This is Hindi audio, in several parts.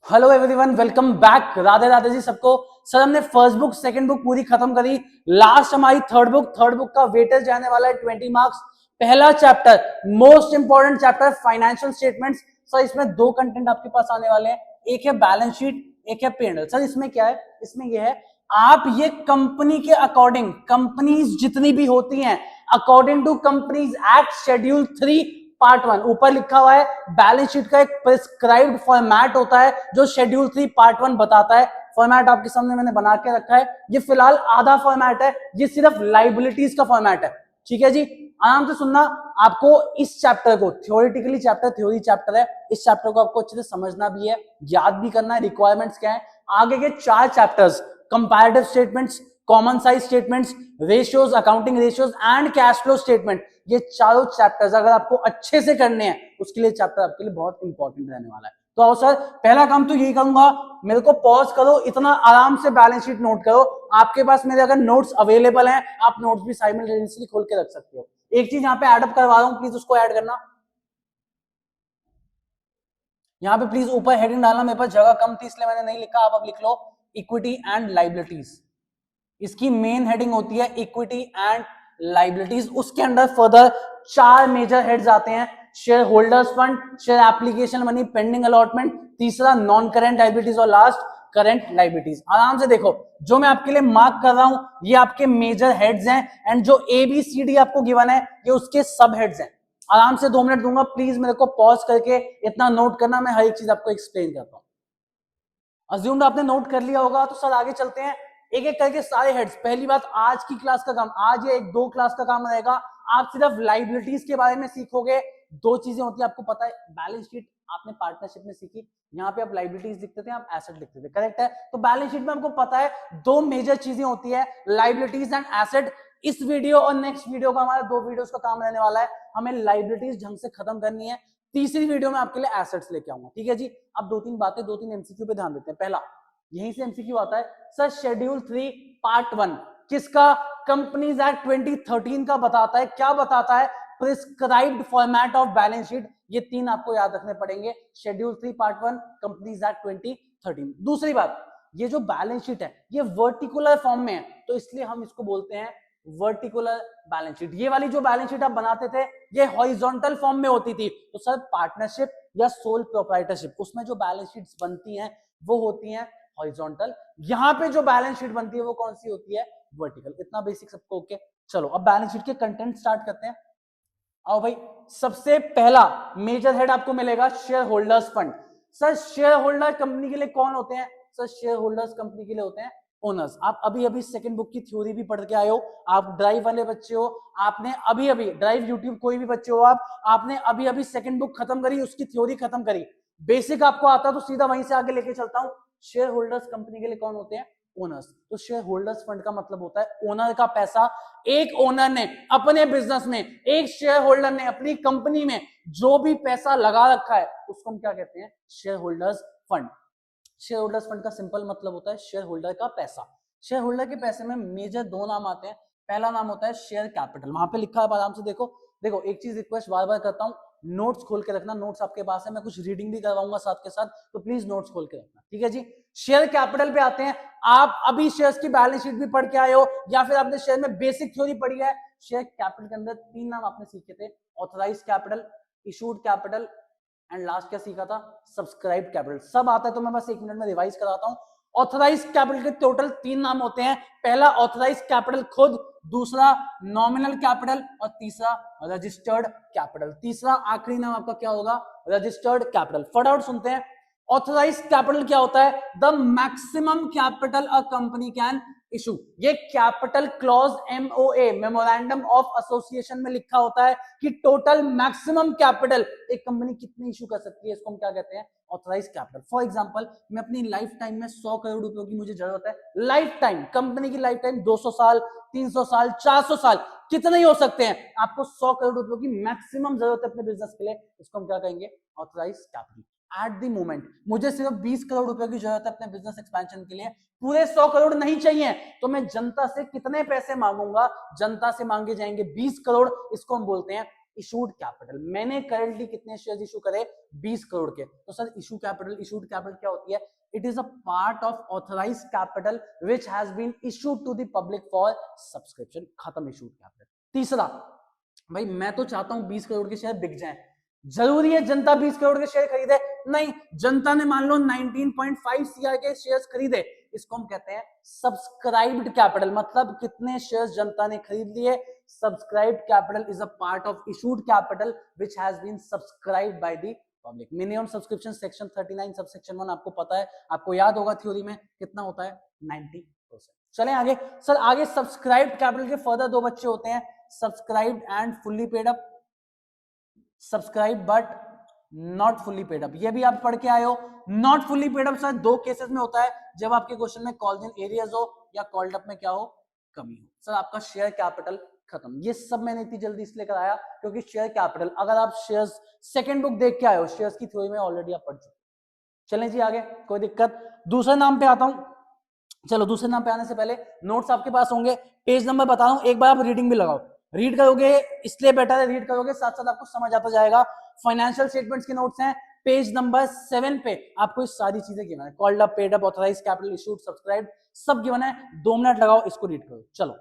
Hello everyone, welcome back. Radhe Radhe ji सबको। सर हमने फर्स्ट बुक सेकंड बुक पूरी खत्म करी। लास्ट हमारी थर्ड बुक का वेटेज जाने वाला है 20 मार्क्स। पहला chapter most important chapter financial statements. Sir इसमें दो कंटेंट आपके पास आने वाले हैं, एक है बैलेंस शीट, एक है P&L। सर इसमें क्या है, इसमें यह है आप ये कंपनी के अकॉर्डिंग, कंपनीज जितनी भी होती हैं according to companies act schedule 3 part 1 ऊपर लिखा हुआ है। बैलेंस शीट का एक प्रिस्क्राइब्ड फॉर्मेट होता है जो शेड्यूल 3 पार्ट 1 बताता है। फॉर्मेट आपके सामने मैंने बना के रखा है। ये फिलहाल आधा फॉर्मेट है, ये सिर्फ लाइबिलिटीज का फॉर्मेट है। ठीक है जी, आराम से सुनना। आपको इस चैप्टर को थ्योरेटिकली थ्योरी चैप्टर है, इस चैप्टर को आपको अच्छे से समझना भी है, याद भी करना है। रिक्वायरमेंट्स क्या है, आगे के 4 chapters comparative statements, common size statements, ratios, accounting ratios and cash flow statement, ये चारों चैप्टर्स अगर आपको अच्छे से करने हैं उसके लिए चैप्टर आपके लिए बहुत इंपॉर्टेंट रहने वाला है। तो आओ सर, पहला काम तो यही करूंगा, मेरे को पॉज करो, इतना आराम से बैलेंस शीट नोट करो। आपके पास मेरे अगर नोट्स अवेलेबल हैं, आप नोट्स भी साइमल्टेनियसली खोल के रख सकते हो। एक चीज यहाँ पे एडअप करवा रहा हूं, प्लीज उसको ऐड करना। यहाँ पे प्लीज ऊपर हेडिंग डालना, मेरे पास जगह कम थी इसलिए मैंने नहीं लिखा, आप अब लिख लो इक्विटी एंड लाइबिलिटीज। इसकी मेन हेडिंग होती है इक्विटी एंड लाइबिलिटीज। उसके अंदर फर्दर 4 मेजर हेड्स आते हैं, share holders fund, share application money, pending allotment, तीसरा नॉन करेंट लाइबिलिटीज और लास्ट करंट लाइबिलिटीज। आराम से देखो, जो मैं आपके लिए मार्क कर रहा हूं ये आपके मेजर हेड्स हैं, एंड जो ABCD आपको गिवन है ये उसके सब हेड्स हैं। आराम से 2 मिनट दूंगा, प्लीज मेरे को पॉज करके इतना नोट करना, मैं हर एक चीज आपको एक्सप्लेन करता हूं। अज्यूम्ड आपने नोट कर लिया होगा, तो सर आगे चलते हैं एक एक करके सारे हेड्स। पहली बात, आज की क्लास का काम, आज ये 1-2 क्लास का काम रहेगा, आप सिर्फ लाइबिलिटीज के बारे में सीखोगे। 2 चीजें होती है आपको पता है, बैलेंस शीट आपने पार्टनरशिप में सीखी, यहाँ पे आप लाइबिलिटीज लिखते थे, आप एसेट लिखते थे, करेक्ट है। तो बैलेंस शीट में आपको पता है 2 मेजर चीजें होती है, लाइबिलिटीज एंड एसेट। इस वीडियो और नेक्स्ट वीडियो का, हमारा 2 वीडियोस का काम रहने वाला है, हमें लाइबिलिटीज ढंग से खत्म करनी है। तीसरी वीडियो में आपके लिए एसेट्स लेके आऊंगा, ठीक है जी। अब 2-3 बातें, 2-3 MCQ पे ध्यान देते हैं। पहला, यहीं से MCQ आता है सर, शेड्यूल 3 पार्ट 1 किसका, कंपनीज एक्ट 2013 का बताता है। क्या बताता है, prescribed format of balance sheet. ये 3 आपको याद रखने पड़ेंगे, शेड्यूल 3 पार्ट 1, कंपनीज एक्ट 2013। दूसरी बात, ये जो बैलेंस शीट है ये वर्टिकुलर फॉर्म में है, तो इसलिए हम इसको बोलते हैं वर्टिकुलर बैलेंस शीट। ये वाली जो बैलेंस शीट आप बनाते थे ये हॉरिजॉन्टल फॉर्म में होती थी। तो सर पार्टनरशिप या सोल प्रोप्राइटरशिप, उसमें जो बैलेंस शीट्स बनती हैं वो होती हैं हॉरिजॉन्टल। यहां पे जो बैलेंस शीट बनती है वो कौन सी होती है, वर्टिकल। इतना बेसिक सबको ओके। चलो अब बैलेंस शीट के कंटेंट स्टार्ट करते हैं। आओ भाई, सबसे पहला मेजर हेड आपको मिलेगा share holders fund. Sir share holder company के लिए कौन होते हैं, सर शेयर होल्डर्स कंपनी के लिए होते हैं ओनर्स। आप अभी अभी सेकंड बुक की थ्योरी भी पढ़ के आए हो, आप ड्राइव वाले बच्चे हो, आपने अभी अभी ड्राइव यूट्यूब कोई भी बच्चे हो आप, आपने अभी अभी सेकंड बुक खत्म करी, उसकी थ्योरी खत्म करी, बेसिक आपको आता, तो सीधा वहीं से आगे लेके चलता हूं। शेयर होल्डर्स कंपनी के लिए कौन होते हैं, ओनर्स। तो शेयर होल्डर्स फंड का मतलब होता है ओनर का पैसा। एक ओनर ने अपने बिजनेस में, एक शेयर होल्डर ने अपनी कंपनी में जो भी पैसा लगा रखा है उसको हम क्या कहते हैं, share holders fund. Share holders fund का सिंपल मतलब होता है शेयर होल्डर का पैसा। शेयर होल्डर के पैसे में मेजर 2 नाम आते हैं। पहला नाम होता है शेयर कैपिटल, वहां पे लिखा है, आराम से देखो। देखो एक चीज रिक्वेस्ट बार बार करता हूं, नोट्स खोल के रखना, नोट्स आपके पास है, मैं कुछ रीडिंग भी करवाऊंगा साथ के साथ, तो प्लीज नोट्स खोल के रखना, ठीक है जी। शेयर कैपिटल पे आते हैं, आप अभी शेयर्स की बैलेंस शीट भी पढ़ के आए हो या फिर आपने शेयर में बेसिक थ्योरी पढ़ी है। शेयर कैपिटल के अंदर 3 नाम आपने सीखे थे, authorised capital, issued capital and last क्या सीखा था, सब्सक्राइब कैपिटल। सब आता है तो मैं बस 1 मिनट में रिवाइज कराता हूं। ऑथराइज कैपिटल के टोटल 3 नाम होते हैं। पहला ऑथराइज कैपिटल खुद, दूसरा नॉमिनल कैपिटल और तीसरा रजिस्टर्ड कैपिटल। तीसरा आखिरी नाम आपका क्या होगा, रजिस्टर्ड कैपिटल। फटाफट सुनते हैं, ऑथराइज कैपिटल क्या होता है, the maximum capital a company can issue. ये capital clause MOA, memorandum of association में लिखा होता है कि टोटल मैक्सिमम कैपिटल एक कंपनी कितनी इशू कर सकती है, इसको हम क्या कहते हैं, ऑथराइज कैपिटल। फॉर एग्जांपल, मैं अपनी लाइफ टाइम में 100 करोड़ रुपयों की मुझे जरूरत है, लाइफ टाइम, कंपनी की लाइफ टाइम 200 साल, 300 साल, 400 साल, कितने ही हो सकते हैं, आपको 100 करोड़ रुपयों की मैक्सिमम जरूरत है अपने बिजनेस के लिए, इसको हम क्या कहेंगे, authorise capital. At the moment मुझे सिर्फ 20 करोड़ रुपए की जरूरत है अपने बिजनेस एक्सपेंशन के लिए, पूरे 100 करोड़ नहीं चाहिए, तो मैं जनता से कितने पैसे मांगूंगा, जनता से मांगे जाएंगे 20 करोड़, इसको हम बोलते हैं इशूड कैपिटल। मैंने करंटली कितने शेयर इशू करे? 20 करोड़ के। तो सर इशूड कैपिटल क्या होती है? It is a part of authorised capital which has been issued to the public for subscription. खत्म इशूड कैपिटल। तीसरा, भाई मैं तो चाहता हूं 20 करोड़ के शेयर बिक जाएं, जरूरी है जनता 20 करोड़ के शेयर खरीदे? नहीं, जनता ने मान लो 19.5 सीआर के शेयर्स खरीदे, इसको हम कहते हैं सब्सक्राइब्ड कैपिटल। मतलब कितने शेयर्स जनता ने खरीद लिए? Subscribed capital is a part of issued capital which has been subscribed by the public. Minimum subscription section 39 subsection 1 आपको पता है, आपको याद होगा थ्योरी में कितना होता है? 90%। चलें आगे। सर आगे सब्सक्राइब्ड कैपिटल के फर्दर दो बच्चे होते हैं, subscribed and fully paid up. Subscribe but not fully paid up, ये भी आप पढ़ के आए हो। Not fully paid up sir दो केसेस में होता है, जब आपके क्वेश्चन में कॉल्ड इन एरियर्स हो या कॉल्ड अप में क्या हो? कमी हो। सर आपका शेयर कैपिटल खत्म। ये सब मैंने इतनी जल्दी इसलिए कराया क्योंकि शेयर कैपिटल, अगर आप शेयर्स सेकंड बुक देख के आए हो, शेयर्स की थ्योरी में ऑलरेडी आप पढ़ चुके। चलें जी आगे, कोई दिक्कत? दूसरे नाम पे आता हूं। चलो दूसरे नाम पे आने से पहले नोट्स आपके पास होंगे, पेज नंबर बता रहा हूं, एक बार आप रीडिंग भी लगाओ। रीड करोगे इसलिए बेटर है, रीड करोगे साथ साथ आपको समझ आता जाएगा। फाइनेंशियल स्टेटमेंट्स के नोट्स हैं, पेज नंबर 7 पे आपको इस सारी चीजें गिवन है, called up, paid up, authorised capital, issued, subscribed, सब गिवन है। 2 मिनट लगाओ, इसको रीड करो। चलो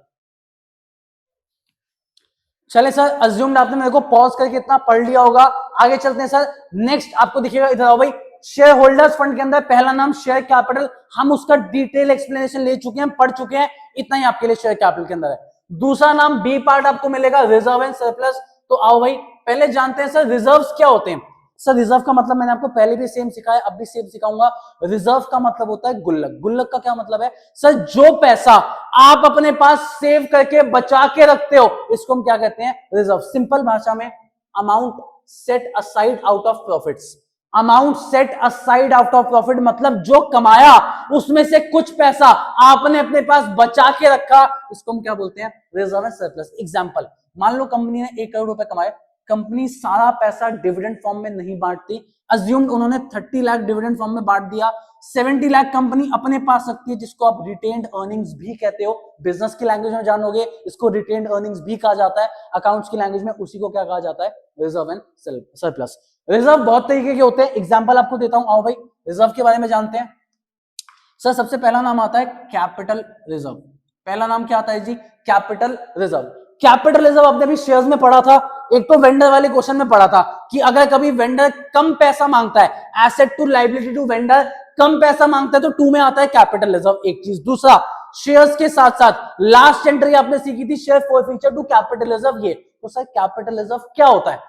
चले सर, अज्यूम्ड आपने मेरे को पॉज करके इतना पढ़ लिया होगा, आगे चलते हैं सर। नेक्स्ट आपको दिखेगा, इधर आओ भाई, शेयर होल्डर्स फंड के अंदर पहला नाम शेयर कैपिटल, हम उसका डिटेल एक्सप्लेनेशन ले चुके हैं, पढ़ चुके हैं, इतना ही आपके लिए शेयर कैपिटल के अंदर है। दूसरा नाम बी पार्ट आपको मिलेगा रिजर्व एंड सरप्लस। तो आओ भाई पहले जानते हैं सर रिजर्व्स क्या होते हैं। सर रिजर्व का मतलब मैंने आपको पहले भी सेम सिखाया, अब भी सेम सिखाऊंगा। रिजर्व का मतलब होता है गुल्लक। गुल्लक का क्या मतलब है? सर जो पैसा आप अपने पास सेव करके बचा के रखते हो, इसको हम क्या कहते हैं? रिजर्व। सिंपल भाषा में amount set aside out of profits. Amount set aside out of profit मतलब जो कमाया उसमें से कुछ पैसा आपने अपने पास बचा के रखा, इसको हम क्या बोलते हैं? Reserve and surplus. एग्जांपल, मान लो कंपनी ने 1 करोड़ रुपए कमाए, कंपनी सारा पैसा डिविडेंड फॉर्म में नहीं बांटती, अज्यूम्ड उन्होंने 30 लाख डिविडेंड फॉर्म में बांट दिया, 70 लाख कंपनी अपने पास रखती है, जिसको आप रिटेन्ड अर्निंग्स भी कहते हो। बिजनेस की लैंग्वेज में जानोगे इसको रिटेन्ड अर्निंग्स भी कहा जाता है, अकाउंट्स की लैंग्वेज में उसी को क्या कहा जाता है? Reserve and surplus. रिजर्व बहुत तरीके के होते हैं, एग्जांपल आपको देता हूं। आओ भाई रिजर्व के बारे में जानते हैं। सर सबसे पहला नाम आता है कैपिटल रिजर्व। पहला नाम क्या आता है जी? Capital reserve. कैपिटल रिजर्व आपने भी शेयर्स में पढ़ा था, एक तो वेंडर वाले क्वेश्चन में पढ़ा था कि अगर कभी वेंडर कम पैसा मांगता है, asset to liability to vendor कम पैसा मांगता है, तो 2 में आता है कैपिटल रिजर्व। एक चीज। दूसरा, शेयर्स के साथ साथ लास्ट एंट्री आपने सीखी थी share forfeiture to capital reserve. ये तो सर कैपिटल रिजर्व क्या होता है?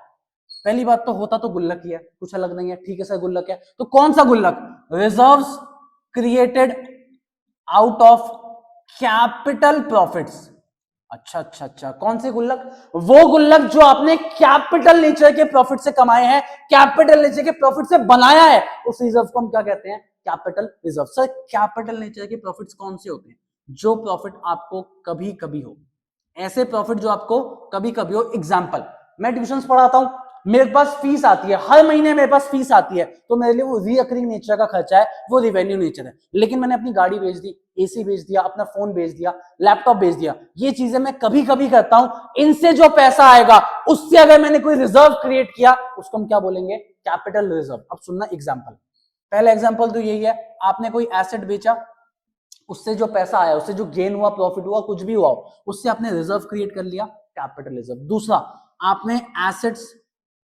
पहली बात तो होता तो गुल्लक ही है, कुछ अलग नहीं है। ठीक है सर गुल्लक है, तो कौन सा गुल्लक? Reserves created out of capital profits. अच्छा, कौन से गुल्लक? वो गुल्लक जो आपने कैपिटल नेचर के प्रॉफिट से कमाए हैं, कैपिटल नेचर के प्रॉफिट से बनाया है, उस रिजर्व को हम क्या कहते हैं? Capital reserve. Sir capital nature के प्रॉफिट्स कौन से होते हैं? जो प्रॉफिट आपको कभी कभी हो, ऐसे प्रॉफिट जो आपको कभी कभी हो। एग्जांपल, मैं ट्यूशंस पढ़ाता हूं, मेरे पास फीस आती है, हर महीने मेरे पास फीस आती है, तो मेरे लिए वो रीअकरिंग नेचर का खर्चा है, वो रिवेन्यू नेचर है। लेकिन मैंने अपनी गाड़ी बेच दी, एसी बेच दिया, अपना फोन बेच दिया, लैपटॉप बेच दिया, ये चीजें मैं कभी कभी करता हूं, इनसे जो पैसा आएगा उससे अगर मैंने कोई रिजर्व क्रिएट किया, उसको हम क्या बोलेंगे? Capital reserve. अब सुनना एग्जाम्पल, पहला एग्जाम्पल तो यही है, आपने कोई एसेट बेचा, उससे जो पैसा आया, उससे जो गेन हुआ, प्रॉफिट हुआ, कुछ भी हुआ, उससे आपने रिजर्व क्रिएट कर लिया, कैपिटल रिजर्व। दूसरा, आपने एसेट्स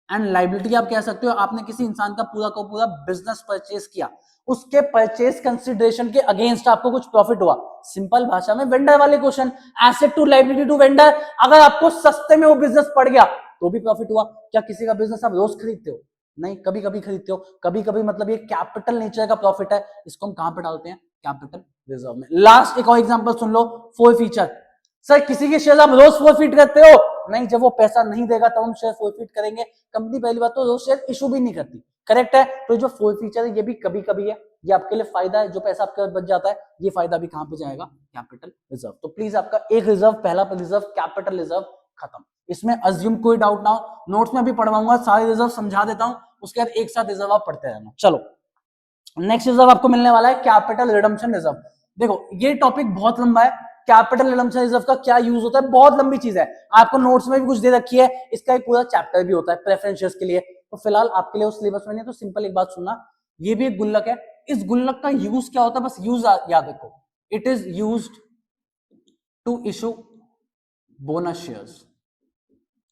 एंड लायबिलिटी आप कह सकते हो, आपने किसी इंसान का पूरा का पूरा बिजनेस परचेज किया, उसके परचेज कंसिडरेशन के अगेंस्ट आपको कुछ प्रॉफिट हुआ। सिंपल भाषा में वेंडर वाले question, asset to liability to vendor, अगर आपको सस्ते में वो बिजनेस पड़ गया तो भी प्रॉफिट हुआ। क्या किसी का बिजनेस आप रोज खरीदते हो? नहीं, कभी कभी खरीदते हो। कभी कभी मतलब ये कैपिटल नेचर का प्रॉफिट है, इसको हम कहां पे डालते हैं? कैपिटल रिजर्व में। लास्ट एक और एग्जांपल सुन लो, फॉरफीचर। सर किसी के शेयर आप रोज फॉरफीट करते हो? नहीं, जब वो पैसा नहीं देगा तब हम शेयर फॉरफीट करेंगे। कंपनी पहली बात तो रोज शेयर इशू भी नहीं करती, करेक्ट है। तो जो फॉरफीचर है ये भी कभी कभी है, ये आपके लिए फायदा है, जो पैसा आपके पास बच जाता है, ये फायदा भी कहां पे जाएगा? Capital reserve. तो प्लीज आपका एक रिजर्व, पहला रिजर्व कैपिटल रिजर्व खत्म। इसमें अज्यूम कोई डाउट ना हो, नोट्स में भी पढ़वाऊंगा, सारे रिजर्व समझा देता हूं, उसके बाद एक साथ रिजर्व आप पढ़ते रहना। चलो नेक्स्ट रिजर्व आपको मिलने वाला है कैपिटल रिडम्पशन रिजर्व। देखो ये टॉपिक बहुत लंबा है, कैपिटल रिडम्पशन रिजर्व का क्या यूज होता है, बहुत लंबी चीज है, आपको नोट्स में भी कुछ दे रखी है, इसका एक पूरा चैप्टर भी होता है प्रेफरेंस शेयर्स के लिए। तो फिलहाल आपके लिए उस सिलेबस में नहीं, तो सिंपल एक बात सुनना, ये भी एक गुल्लक है, इस गुल्लक का यूज क्या होता है, बस यूज याद रखो, it is used to issue bonus shares.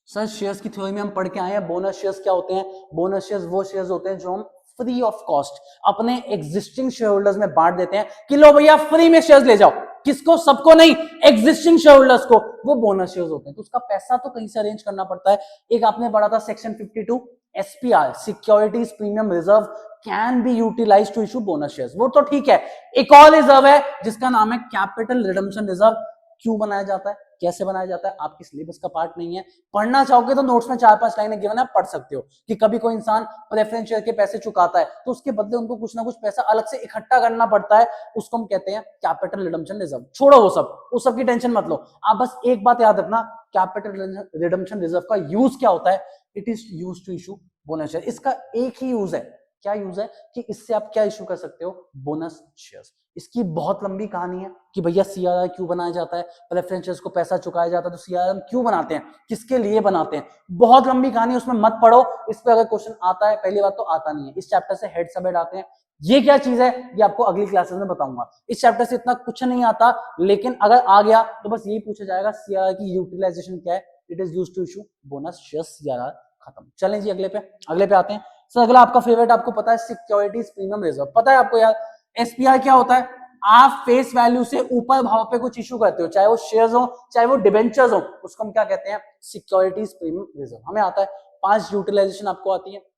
Sir shares की थ्योरी में हम पढ़ के आए हैं, बोनस शेयर्स क्या होते हैं, बोनस शेयर्स वो शेयर्स होते हैं जो हम फ्री ऑफ कॉस्ट अपने एग्जिस्टिंग शेयर होल्डर्स में बांट देते हैं कि लो भैया फ्री में शेयर्स ले जाओ, किसको, सबको नहीं, एग्जिस्टिंग शेयर होल्डर्स को, वो बोनस शेयर्स होते हैं। तो उसका पैसा तो कहीं से अरेंज करना पड़ता है। एक आपने पढ़ा था section 52 SPR, securities premium reserve can be utilised to issue bonus shares, वो तो ठीक है। एक और रिजर्व है जिसका नाम है कैपिटल रिडम्पशन रिजर्व। क्यों बनाया जाता है, कैसे बनाया जाता है, आपकी सिलेबस का पार्ट नहीं है, पढ़ना चाहोगे तो नोट्स में 4-5 लाइनें गिवन है, पढ़ सकते हो कि कभी कोई इंसान प्रेफरेंस शेयर के पैसे चुकाता है तो उसके बदले उनको कुछ ना कुछ पैसा अलग से इकट्ठा करना पड़ता है, उसको हम कहते हैं कैपिटल रिडम्पशन रिजर्व। छोड़ो वो सब की टेंशन मत लो, आप बस एक बात याद रखना, कैपिटल रिडम्पशन रिजर्व का यूज क्या होता है, it is use to issue bonus share. इसका एक ही यूज है, क्या यूज है कि इससे आप क्या इशू कर सकते हो, बोनस शेयर्स। इसकी बहुत लंबी कहानी है कि भैया सीआरआर क्यों बनाया जाता है, प्रेफरेंस शेयर्स को पैसा चुकाया जाता है, तो सीआरआर क्यों बनाते हैं, किसके लिए बनाते हैं, बहुत लंबी कहानी, उसमें मत पढ़ो। इस पे अगर क्वेश्चन आता है, पहली बात तो आता नहीं है, इस चैप्टर से हेड सब हेड आते हैं, ये क्या चीज है ये आपको अगली क्लासेस में बताऊंगा। इस चैप्टर से इतना कुछ नहीं आता, लेकिन अगर आ गया तो बस यही पूछा जाएगा सीआरआर की यूटिलाइजेशन क्या है, it is used to issue bonus shares, CRR खत्म। चलें जी अगले पे आते हैं। सर अगला आपका फेवरेट आपको पता है सिक्योरिटीज प्रीमियम रिजर्व, पता है आपको यार एसपीआर क्या होता है, आप फेस वैल्यू से ऊपर भाव पे कुछ इशू करते हो, चाहे वो शेयर्स हो चाहे वो डिबेंचर्स हो, उसको हम क्या कहते हैं, सिक्योरिटीज प्रीमियम रिजर्व। हमें आता है 5 यूटिलाइजेशन आपको आती है,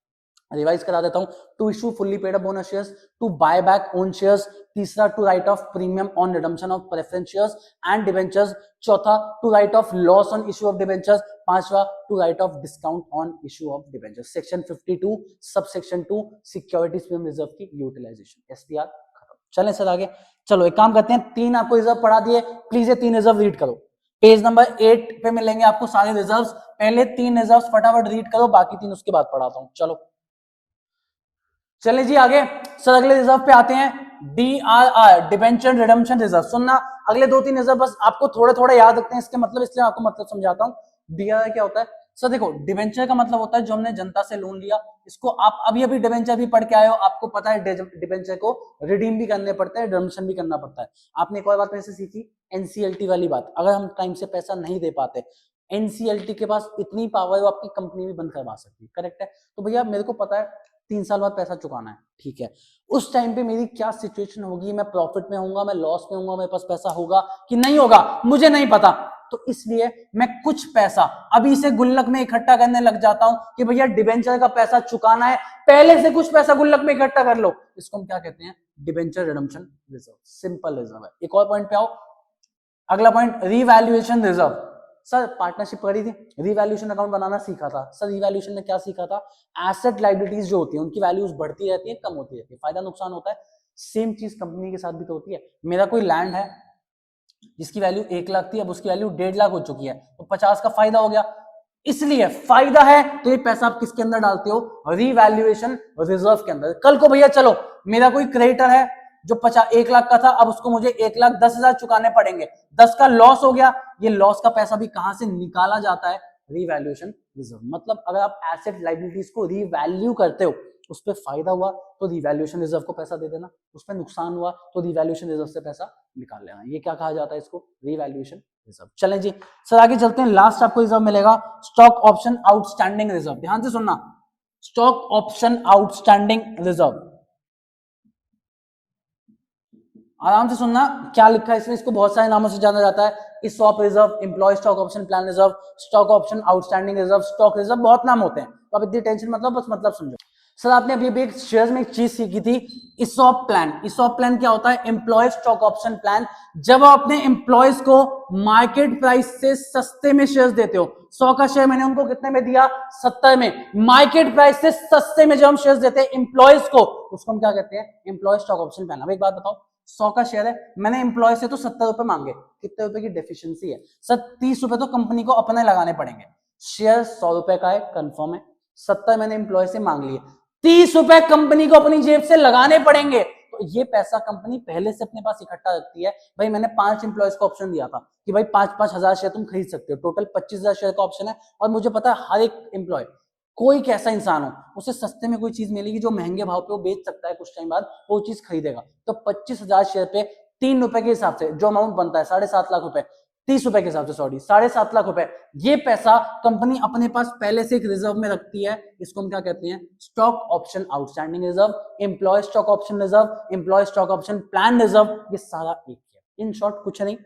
रिवाइज करा देता हूं, to issue fully paid up bonus shares, to buy back own shares, तीसरा to write off premium on redemption of preference shares and debentures, चौथा to write off loss on issue of debentures, पांचवा to write off discount on issue of debentures. Section 52 sub section 2 securities premium reserve की यूटिलाइजेशन, एसपीआर खत्म। चलें सर आगे, चलो एक काम करते हैं, 3 आपको रिजर्व पढ़ा दिए, प्लीज ये 3 रिजर्व रीड करो, पेज नंबर 8 पे मिलेंगे आपको सारे रिजर्व्स, पहले 3 रिजर्व्स फटाफट रीड करो, बाकी 3 उसके बाद पढ़ाता हूं। चलो चलिए जी आगे, सर अगले रिजर्व पे आते हैं, डीआरआर डिबेंचर रिडम्पशन रिजर्व। सुनना अगले 2-3 रिजर्व बस आपको थोड़े थोड़े याद रखते हैं, इसके मतलब इसलिए आपको मतलब समझाता हूं। डीआरआर क्या होता है, सर देखो डिबेंचर का मतलब होता है जो हमने जनता से लोन लिया, इसको आप अभी डिबेंचर भी पढ़ के आए हो, आपको पता है डिबेंचर को रिडीम भी करने पड़ते हैं, रिडम्पशन भी करना पड़ता है। आपने एक और बात मेरे से सीखी, एनसीएलटी वाली बात, अगर हम टाइम से पैसा नहीं दे पाते, एनसीएलटी के पास इतनी पावर है वो आपकी कंपनी भी बंद करवा सकती है, करेक्ट है। तो भैया मेरे को पता है 3 साल बाद पैसा चुकाना है, ठीक है, उस टाइम पे मेरी क्या सिचुएशन होगी, मैं प्रॉफिट में होऊंगा, मैं लॉस में होऊंगा, मेरे पास पैसा होगा कि नहीं होगा, मुझे नहीं पता। तो इसलिए मैं कुछ पैसा अभी से गुल्लक में इकट्ठा करने लग जाता हूं कि भैया डिबेंचर का पैसा चुकाना है, पहले से कुछ पैसा गुल्लक में इकट्ठा कर लो, इसको हम क्या कहते हैं, debenture redemption reserve, simple reserve है। एक और पॉइंट पे आओ, अगला point revaluation reserve. Sir partnership करी थी, रीवैल्यूएशन अकाउंट बनाना सीखा था, सर रीवैल्यूएशन में क्या सीखा था, एसेट लायबिलिटीज जो होती है उनकी वैल्यूज बढ़ती रहती है कम होती रहती है, फायदा नुकसान होता है, सेम चीज कंपनी के साथ भी तो होती है। मेरा कोई लैंड है जिसकी वैल्यू 1 लाख थी, अब उसकी वैल्यू 1.5 लाख हो चुकी है, तो 50 का फायदा हो गया, इसलिए फायदा है तो ये पैसा आप किसके अंदर डालते हो, रीवैल्यूएशन रिजर्व के अंदर। कल को भैया चलो मेरा कोई क्रेडिटर है जो 1 लाख का था, अब उसको मुझे 1,10,000 चुकाने पड़ेंगे, 10 का लॉस हो गया, ये लॉस का पैसा भी कहां से निकाला जाता है, रीवैल्यूएशन रिजर्व। मतलब अगर आप एसेट लायबिलिटीज को रीवैल्यू करते हो, उस पर फायदा हुआ तो रिवैल्यूएशन रिजर्व को पैसा दे देना, उस पर नुकसान हुआ तो रिवैल्यूएशन रिजर्व से पैसा निकाल लेना, ये क्या कहा जाता है, इसको रिवैल्यूएशन रिजर्व। चलें जी सर आगे चलते हैं, लास्ट आपको रिजर्व मिलेगा स्टॉक ऑप्शन आउटस्टैंडिंग रिजर्व। ध्यान से सुनना, स्टॉक ऑप्शन आउटस्टैंडिंग रिजर्व, आराम से सुनना क्या लिखा है इसमें, इसको बहुत सारे नामों से जाना जाता है, ESOP reserve, employ stock option plan reserve, stock option outstanding reserve, stock reserve, बहुत नाम होते हैं, तो आप इतनी टेंशन मतलब बस मतलब समझो। सर आपने अभी एक शेयर्स में एक चीज सीखी थी, ESOP प्लान। ESOP प्लान क्या होता है, एम्प्लॉय स्टॉक ऑप्शन प्लान। जब आप अपने एम्प्लॉयज को मार्केट प्राइस से सस्ते में शेयर्स देते हो, 100 का शेयर मैंने उनको कितने में दिया, 70 में, मार्केट प्राइस से सस्ते में जब हम शेयर्स देते हैं एम्प्लॉयज को, उसको हम क्या कहते हैं, एम्प्लॉय स्टॉक ऑप्शन प्लान। अब एक बात बताओ, 100 का शेयर है, मैंने एम्प्लॉय से तो 70 रुपए मांगे, कितने रुपए की डेफिशिएंसी है, सर 30 रुपए तो कंपनी को अपने लगाने पड़ेंगे, शेयर 100 रुपए का है कंफर्म है, 70 मैंने एम्प्लॉय से मांग लिए, 30 रुपए कंपनी को अपनी जेब से लगाने पड़ेंगे, तो ये पैसा कंपनी पहले से अपने पास इकट्ठा रखती है। भाई मैंने 5 एम्प्लॉयज को ऑप्शन दिया था कि भाई 5-5 हजार शेयर तुम खरीद सकते हो, टोटल 25,000 शेयर का ऑप्शन है, और मुझे पता है हर एक एम्प्लॉय, कोई कैसा इंसान हो, उसे सस्ते में कोई चीज मिलेगी जो महंगे भाव पे वो बेच सकता है, कुछ टाइम बाद वो चीज खरीदेगा। तो 25,000 शेयर पे 3 रुपए के हिसाब से जो अमाउंट बनता है 7.5 लाख रुपए, 30 रुपए के हिसाब से, सॉरी 7.5 लाख रुपए, ये पैसा कंपनी अपने पास पहले से एक रिजर्व में रखती है। इसको हम क्या कहते हैं? Stock option outstanding reserve, employ stock option reserve, employ stock option plan reserve, ये सारा एक है। इन शॉर्ट कुछ नहीं,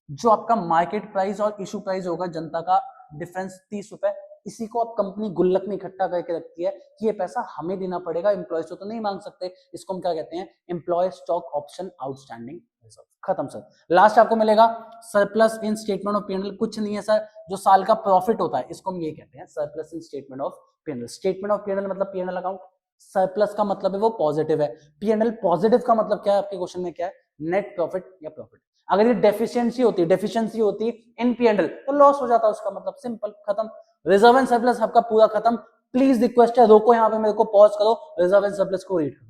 जो आपका मार्केट प्राइस और इशू प्राइस होगा जनता का डिफरेंस 30 रुपए, इसी को अब कंपनी गुल्लक में इकट्ठा करके रखती है कि ये पैसा हमें देना पड़ेगा, एम्प्लॉय से तो नहीं मांग सकते। इसको हम क्या कहते हैं? Employ stock option outstanding reserve. खत्म सर। लास्ट आपको मिलेगा surplus in statement of P and L. कुछ नहीं है सर, जो साल का प्रॉफिट होता है इसको हम ये कहते हैं surplus in statement of P&L. Statement of P&L मतलब पी&एल अकाउंट, सरप्लस का मतलब है वो पॉजिटिव है, पी&एल पॉजिटिव का मतलब क्या है आपके क्वेश्चन में? क्या है? नेट प्रॉफिट या प्रॉफिट। अगर ये डेफिशिएंसी होती इन पी&एल तो लॉस हो जाता है उसका, मतलब सिंपल, खत्म। रिजर्व एंड सरप्लस आपका पूरा खत्म। प्लीज रिक्वेस्ट है, रोको यहाँ पे, मेरे को पॉज करो, रिजर्व एंड सरप्लस को रीड करो।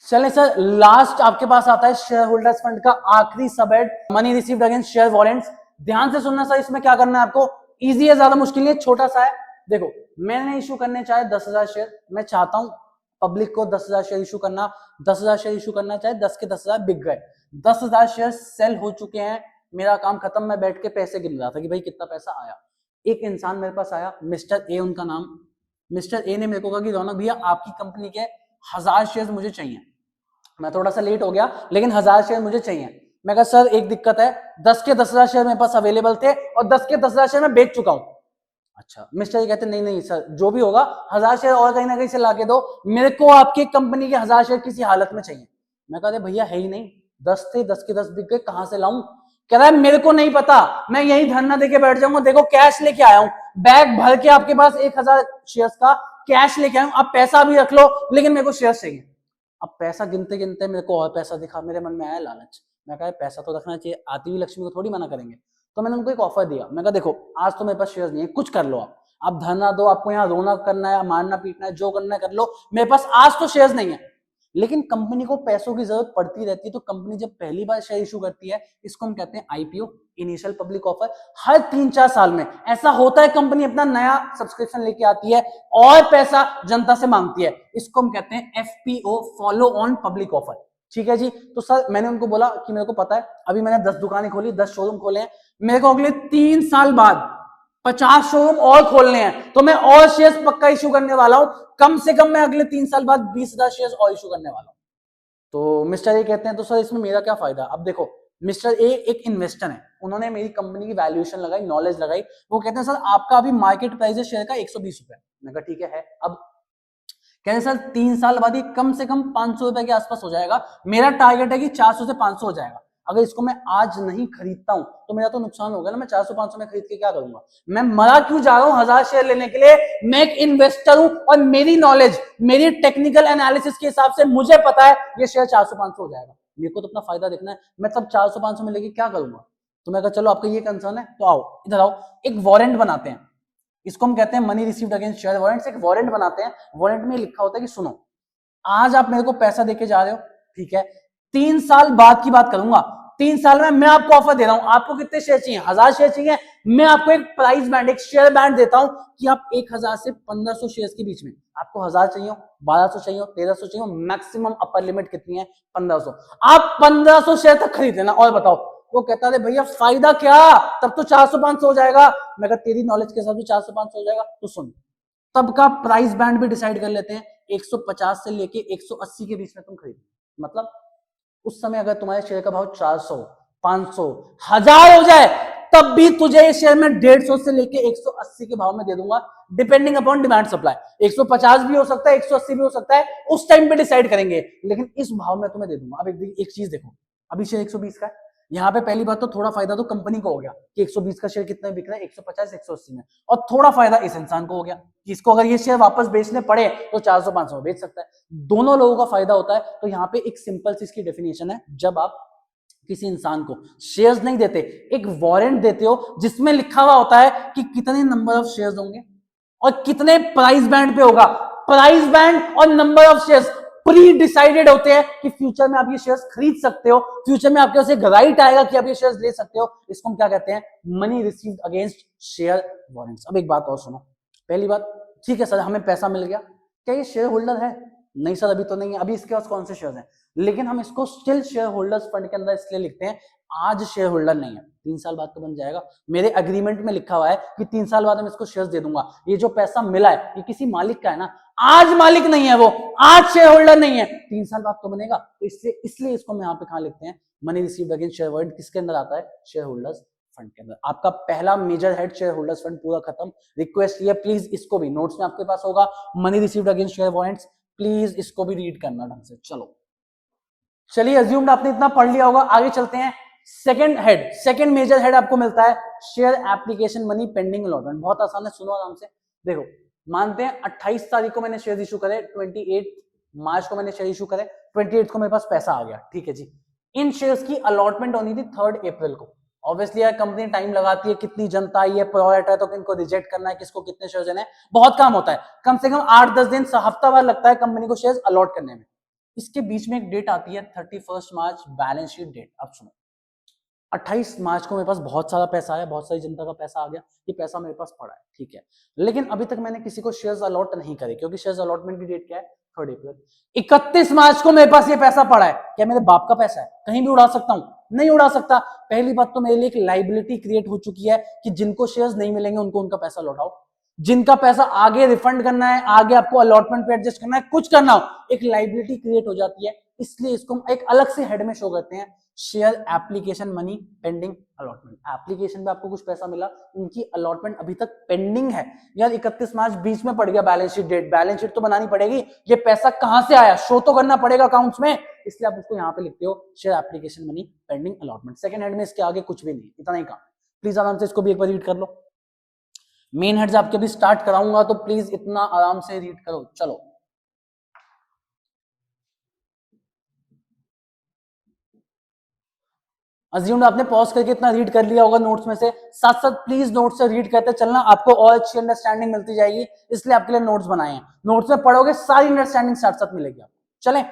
चलिए सर, लास्ट आपके पास आता है शेयर होल्डर्स फंड का आखिरी subhead, money received against share warrants. ध्यान से सुनना सर, इसमें क्या करना है आपको, इजी है, ज्यादा मुश्किल नहीं है, छोटा सा है। देखो, मैंने इशू करने चाहे 10,000 शेयर, मैं चाहता हूं पब्लिक को 10,000 शेयर इशू करना, 10,000 शेयर इशू करना चाहे 10 के 10,000 बिक गए, 10,000 शेयर सेल हो चुके हैं, मेरा काम खत्म। मैं बैठ के पैसे गिन रहा था कि भाई कितना पैसा आया। एक इंसान मेरे पास आया, मिस्टर ए उनका नाम, मिस्टर ए ने मेरे को कहा कि रौनक भैया आपकी कंपनी के 1000 शेयर मुझे चाहिए। मैं थोड़ा सा लेट हो गया, लेकिन 1000 शेयर मुझे चाहिए। मैं कहा सर एक दिक्कत है, 10 के 10,000 शेयर मेरे पास अवेलेबल थे और 10 के 10,000 शेयर मैं बेच चुका हूं। अच्छा, मिस्टर ये कहते नहीं नहीं सर, जो भी होगा 1000 शेयर और कहीं ना कहीं से लाके दो, मेरे को आपकी कंपनी के 1000 शेयर किसी हालत में चाहिए। मैं कहते भैया है ही नहीं, 10 थे, 10 के 10 बिक गए, कहां से लाऊं? कह रहा है मेरे को नहीं पता, मैं यही धरना देके बैठ जाऊंगा, देखो कैश लेके आया हूं, बैग भर के आपके पास 1000 शेयर का कैश लेके आया हूं, आप पैसा भी रख लो, लेकिन मेरे को शेयर चाहिए। अब पैसा गिनते गिनते मेरे को और पैसा दिखा, मेरे मन में आया लालच। मैं कहा पैसा तो रखना चाहिए, आती हुई लक्ष्मी को थोड़ी मना करेंगे। तो मैंने उनको एक ऑफर दिया, मैं कहा देखो आज तो मेरे पास शेयर नहीं है, कुछ कर लो आप धरना दो, आपको यहाँ रोना करना है, मारना पीटना है, जो करना है कर लो, मेरे पास आज तो शेयर नहीं है। लेकिन कंपनी को पैसों की जरूरत पड़ती रहती है, तो कंपनी जब पहली बार शेयर इशू करती है, इसको हम कहते हैं आईपीओ, इनिशियल पब्लिक ऑफर। हर 3-4 साल में ऐसा होता है, कंपनी अपना नया सब्सक्रिप्शन लेके आती है और पैसा जनता से मांगती है, इसको हम कहते हैं FPO, follow on public offer. ठीक है जी। तो सर मैंने उनको बोला कि मेरे को पता है, अभी मैंने 10 दुकानें खोली, 10 शोरूम खोले हैं, मेरे को अगले 3 साल बाद 50 शोरूम और खोलने हैं, तो मैं और शेयर्स पक्का इशू करने वाला हूं, कम से कम मैं अगले 3 साल बाद 20,000 शेयर्स और इशू करने वाला हूं। तो मिस्टर ए कहते हैं तो सर इसमें मेरा क्या फायदा? अब देखो, मिस्टर ए एक इन्वेस्टर है, उन्होंने मेरी कंपनी की वैल्यूएशन लगाई, नॉलेज लगाई, वो कहते हैं सर आपका अभी मार्केट प्राइस है शेयर का 120 रुपए। मैं कहा ठीक है। अब कहते हैं सर 3 साल बाद ही कम से कम 500 रुपए के आसपास हो जाएगा, मेरा टारगेट है कि 400 से 500 हो जाएगा। अगर इसको मैं आज नहीं खरीदता हूं तो मेरा तो नुकसान होगा ना, मैं 400-500 में खरीद के क्या करूंगा? मैं मरा क्यों जा रहा हूं 1000 शेयर लेने के लिए? मैं एक इन्वेस्टर हूं और मेरी नॉलेज, मेरी टेक्निकल एनालिसिस के हिसाब से मुझे पता है ये शेयर 400-500 हो जाएगा, मेरे को तो अपना फायदा देखना है, मैं तब 400-500 में लेके क्या करूंगा? तो मैं कहा चलो आपका ये कंसर्न है तो आओ इधर आओ, एक वारंट बनाते हैं, इसको हम कहते हैं money received against share warrant. एक वारंट बनाते हैं, वारंट में लिखा होता है कि सुनो आज आप मेरे को पैसा देके जा रहे हो, ठीक है, 3 साल बाद की बात करूंगा, 3 साल में मैं आपको ऑफर दे रहा हूं, आपको कितने शेयर चाहिए? 1000 शेयर चाहिए, मैं आपको एक प्राइस बैंड, एक शेयर बैंड देता हूं कि आप 1000 से 1500 शेयर के बीच में, आपको 1000 चाहिए, 1200 चाहिए, 1300 चाहिए, मैक्सिमम अपर लिमिट कितनी है? 1500। आप 1500 शेयर तक खरीद लेना। और बताओ, वो कहता है भैया फायदा क्या, तब तो 400-500 हो जाएगा। मैं कहता तेरी नॉलेज के साथ भी 400-500 हो जाएगा, तो सुन तब का प्राइस बैंड भी डिसाइड कर लेते हैं, 150 से लेके 180 के बीच में तुम खरीद। मतलब उस समय अगर तुम्हारे शेयर का भाव 400, 500, 1000 हो जाए, तब भी तुझे इस शेयर में 150 से लेके 180 के भाव में दे दूंगा, डिपेंडिंग अपॉन डिमांड सप्लाई। 150 भी हो सकता है, 180 भी हो सकता है, उस टाइम पे डिसाइड करेंगे, लेकिन इस भाव में तुम्हें दे दूंगा। अब एक चीज देखो, अभी शेयर 120 का है, यहाँ पे पहली बात तो थोड़ा फायदा तो कंपनी को हो गया कि 120 का शेयर कितने बिक रहा है, 150, 180 में, और थोड़ा फायदा इस इंसान को हो गया कि इसको अगर ये शेयर वापस बेचने पड़े तो 400-500 में बेच सकता है, दोनों लोगों का फायदा होता है। तो यहाँ पे एक सिंपल सी इसकी डेफिनेशन है, जब आप किसी इंसान को शेयर्स नहीं देते, एक वारंट देते हो जिसमें लिखा हुआ होता है कि कितने नंबर ऑफ शेयर्स होंगे और कितने प्राइस बैंड पे होगा, प्राइस बैंड और number of shares pre decided होते हैं कि फ्यूचर में आप ये शेयर्स खरीद सकते हो, फ्यूचर में आपके पास एक राइट आएगा कि आप ये शेयर्स ले सकते हो। इसको हम क्या कहते हैं? Money received against share warrants. अब एक बात और सुनो। पहली बात, ठीक है सर हमें पैसा मिल गया, क्या ये शेयर होल्डर है? नहीं सर अभी तो नहीं है, अभी इसके पास कौन से शेयर हैं, लेकिन हम इसको स्टिल शेयर होल्डर्स फंड के अंदर इसलिए लिखते हैं आज शेयर होल्डर नहीं है, 3 साल बाद तो बन जाएगा। मेरे एग्रीमेंट में लिखा हुआ है कि 3 साल बाद हम इसको शेयर्स दे दूंगा। ये जो पैसा मिला है ये किसी मालिक का है ना, आज मालिक नहीं है वो, आज शेयर होल्डर नहीं है, 3 साल बाद तो बनेगा। तो इसलिए इसको हम यहाँ पे कहाँ लिखते हैं? Money received against share warrant किसके अंदर आता है? शेयर होल्डर्स फंड के अंदर। आपका पहला major head share holders fund पूरा खत्म। रिक्वेस्ट ये प्लीज इसको भी नोट्स में आपके पास होगा, money received against share warrants, please इसको भी रीड करना ढंग से। चलो चलिए, अज्यूम्ड आपने इतना पढ़ लिया होगा, आगे चलते हैं। Second head, second major head आपको मिलता है share application money pending allotment. बहुत आसान है, सुनो आराम से। देखो, मानते हैं 28 तारीख को मैंने शेयर इशू करे, 28 मार्च को मैंने शेयर इशू करे, 28 को मेरे पास पैसा आ गया, ठीक है जी। इन शेयर्स की अलॉटमेंट होनी थी 3 अप्रैल को। ऑब्वियसली यार कंपनी टाइम लगाती है, कितनी जनता आई है, प्रोराइट है, तो किनको रिजेक्ट करना है, किसको कितने शेयर्स देने हैं, बहुत काम होता है। कम से कम 8-10 दिन, हफ्ता भर लगता है कंपनी को शेयर्स अलॉट करने में। इसके बीच में एक डेट आती है 31 मार्च, बैलेंस शीट डेट। अब सुनो, 28 मार्च को मेरे पास बहुत सारा पैसा आया, बहुत सारी जनता का पैसा आ गया, ये पैसा मेरे पास पड़ा है, ठीक है, लेकिन अभी तक मैंने किसी को शेयर्स अलॉट नहीं करे, क्योंकि शेयर्स अलॉटमेंट की डेट क्या है? 3 अप्रैल। 31 मार्च को मेरे पास ये पैसा पड़ा है, क्या मेरे बाप का पैसा है? कहीं भी उड़ा सकता हूं? नहीं उड़ा सकता। पहली बात तो मेरे लिए एक लाइबिलिटी क्रिएट हो चुकी है कि जिनको शेयर्स नहीं मिलेंगे उनको उनका पैसा लौटाओ, जिनका पैसा आगे रिफंड करना है, आगे आपको अलॉटमेंट पे एडजस्ट करना है, कुछ करना हो, एक लाइबिलिटी क्रिएट हो जाती है। इसलिए इसको हम एक अलग से हेड में शो करते हैं, share application money pending allotment. Application पे आपको कुछ पैसा मिला, उनकी अलॉटमेंट अभी तक पेंडिंग है। यार 31 मार्च बीच में पड़ गया balance sheet date, balance sheet तो बनानी पड़ेगी, ये पैसा कहां से आया शो तो करना पड़ेगा अकाउंट्स में, इसलिए आप उसको यहां पे लिखते हो share application money pending allotment. Second head में इसके आगे कुछ भी नहीं, इतना ही काम। प्लीज आराम से इसको भी एक बार रीड कर लो। मेन हेड्स आपके भी स्टार्ट कराऊंगा, तो प्लीज इतना आराम से रीड करो। चलो, अज्यूम आपने पॉज करके इतना रीड कर लिया होगा नोट्स में से, साथ साथ प्लीज नोट्स से रीड करते चलना, आपको और अच्छी अंडरस्टैंडिंग मिलती जाएगी, इसलिए आपके लिए नोट्स बनाए हैं। नोट्स में पढ़ोगे सारी अंडरस्टैंडिंग साथ साथ मिलेगी आपको। चलें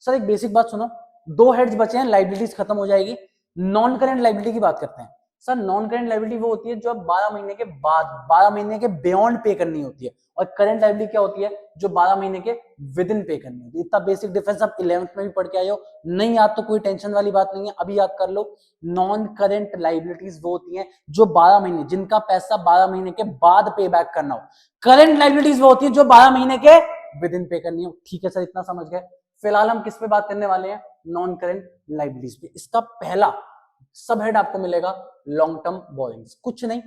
सर, एक बेसिक बात सुनो, 2 हेड्स बचे हैं, लाइबिलिटीज खत्म हो जाएगी। नॉन करेंट लाइबिलिटी की बात करते हैं। सर नॉन करेंट लाइबिलिटी वो होती है जो अब 12 महीने के बाद, 12 महीने के बियॉन्ड पे करनी होती है, और करंट लाइबिलिटी क्या होती है? जो 12 महीने के विद इन पे करनी होती है। इतना बेसिक डिफरेंस आप 11th में भी पढ़ के आए हो, नहीं याद तो कोई टेंशन वाली बात नहीं है, अभी याद कर लो। नॉन करेंट लाइबिलिटीज वो होती हैं जो 12 महीने, जिनका पैसा 12 महीने के बाद पे बैक करना हो। करंट लाइबिलिटीज वो होती है जो 12 महीने के विद इन पे करनी हो। ठीक है सर, इतना समझ गए। फिलहाल हम किस पे बात करने वाले हैं? नॉन करेंट लाइबिलिटीज पे। इसका पहला सब हेड आपको मिलेगा लॉन्ग टर्म बोरिंग्स। कुछ नहीं,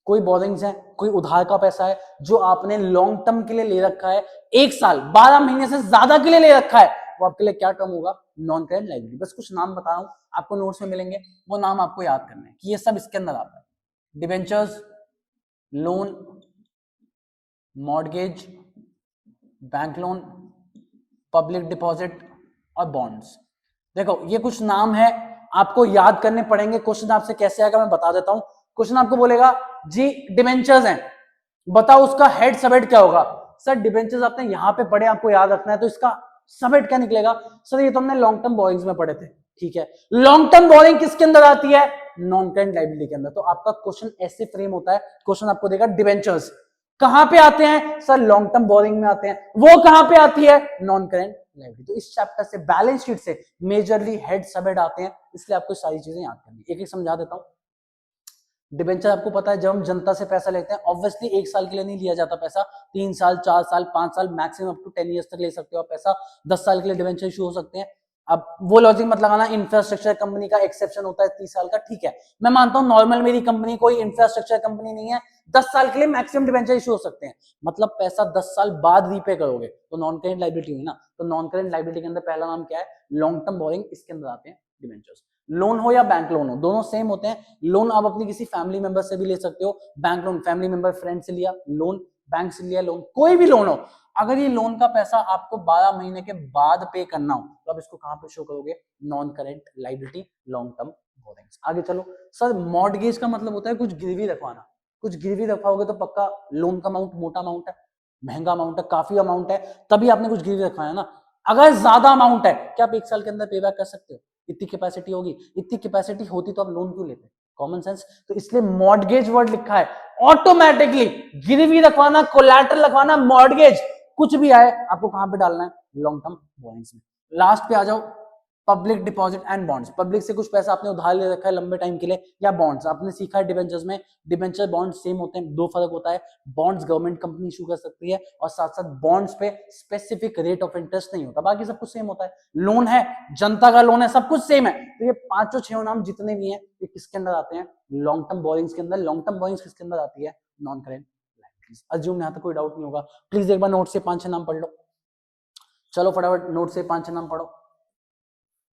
कोई बोरिंग्स है, कोई उधार का पैसा है जो आपने लॉन्ग टर्म के लिए ले रखा है, 1 साल 12 महीने से ज्यादा के लिए ले रखा है, वो आपके लिए क्या टर्म होगा? Non current liability. बस कुछ नाम बता रहा हूं, आपको नोट्स में मिलेंगे, वो नाम आपको याद करने हैं कि ये सब इसके अंदर आता है। Debentures, loan, mortgage, bank loan, public deposit और बॉन्ड्स। देखो ये कुछ नाम है, आपको याद करने पड़ेंगे। क्वेश्चन आपसे कैसे आएगा मैं बता देता हूं। क्वेश्चन आपको बोलेगा जी डिबेंचर्स हैं, बताओ उसका हेड सब हेड क्या होगा? सर डिबेंचर्स आपने यहां पे पढ़े, आपको याद रखना है, तो इसका सब हेड क्या निकलेगा? सर ये तो हमने लॉन्ग टर्म बोरिंग्स में पढ़े थे, ठीक है। लॉन्ग टर्म बोरिंग किसके अंदर आती है? नॉन करेंट लायबिलिटी के अंदर। तो आपका क्वेश्चन ऐसे फ्रेम होता है, क्वेश्चन आपको देगा डिबेंचर्स कहां पे आते हैं? सर लॉन्ग टर्म बोरिंग में आते हैं। वो कहां पे आती है? Non current liability. तो इस चैप्टर से, बैलेंस शीट से मेजरली हेड सब हेड आते हैं, इसलिए आपको सारी चीजें याद करनी है। एक एक समझा देता हूं। डिबेंचर आपको पता है जब हम जनता से पैसा लेते हैं, ऑब्वियसली 1 साल के लिए नहीं लिया जाता पैसा, 3 साल, 4 साल, 5 साल, मैक्सिमम अप टू 10 ईयर्स तक ले सकते हो आप पैसा। 10 साल के लिए डिबेंचर इशू हो सकते हैं। अब वो लॉजिक मत लगाना, इंफ्रास्ट्रक्चर कंपनी का एक्सेप्शन होता है 30 साल का, ठीक है। मैं मानता हूं नॉर्मल मेरी कंपनी कोई इंफ्रास्ट्रक्चर कंपनी नहीं है, 10 साल के लिए मैक्सिमम डिबेंचर इशू हो सकते हैं, मतलब पैसा 10 साल बाद रीपे करोगे, तो नॉन करेंट लायबिलिटी हुई ना। तो नॉन करेंट लायबिलिटी के अंदर पहला नाम क्या है? लॉन्ग टर्म बोरिंग, इसके अंदर आते हैं डिबेंचर्स। लोन हो या बैंक लोन हो, दोनों सेम होते हैं। लोन आप अपनी किसी फैमिली मेंबर से भी ले सकते हो, bank loan family member friend से लिया लोन, बैंक से लिया लोन, कोई भी लोन हो, अगर ये लोन का पैसा आपको 12 महीने के बाद पे करना हो, तो आप इसको कहां पे शो करोगे? Non current liability, long term borrowings. आगे चलो सर, मॉर्गेज का मतलब होता है कुछ गिरवी रखवाना। कुछ गिरवी रखवाओगे तो पक्का लोन का अमाउंट मोटा अमाउंट है, महंगा अमाउंट है, काफी अमाउंट है, तभी आपने कुछ गिरवी रखवाया ना। अगर ज्यादा अमाउंट है क्या आप 1 साल के अंदर पे बैक कर सकते हो? इतनी कैपेसिटी होगी, इतनी कैपेसिटी होती तो आप लोन क्यों लेते? Common sense. तो इसलिए मॉर्गेज वर्ड लिखा है, ऑटोमेटिकली गिरवी रखवाना, कोलैटरल रखवाना, मॉर्गेज कुछ भी आए आपको कहां पे डालना है? लॉन्ग टर्म बोरिंग्स में। लास्ट पे आ जाओ, public deposit and bonds. Public से कुछ पैसा आपने उधार ले रखा है लंबे टाइम के लिए, या बॉन्ड्स आपने सीखा है डिबेंचर्स में, डिबेंचर बॉन्ड्स सेम होते हैं, दो फर्क होता है, बॉन्ड्स गवर्नमेंट कंपनी इशू कर सकती है और साथ साथ बॉन्ड्स पे स्पेसिफिक रेट ऑफ इंटरेस्ट नहीं होता, बाकी सब कुछ सेम होता है। लोन है, जनता का लोन है, सब कुछ सेम है। तो ये पांचों छह नाम जितने भी हैं ये किसके अंदर आते हैं? लॉन्ग टर्म बोरिंग्स के अंदर। लॉन्ग टर्म बोरिंग्स किसके अंदर आती है? Non current liabilities. अज्यूम यहां तक कोई डाउट नहीं होगा। प्लीज एक बार नोट से 5-6 नाम पढ़ लो। चलो फटाफट नोट से 5-6 नाम पढ़ो।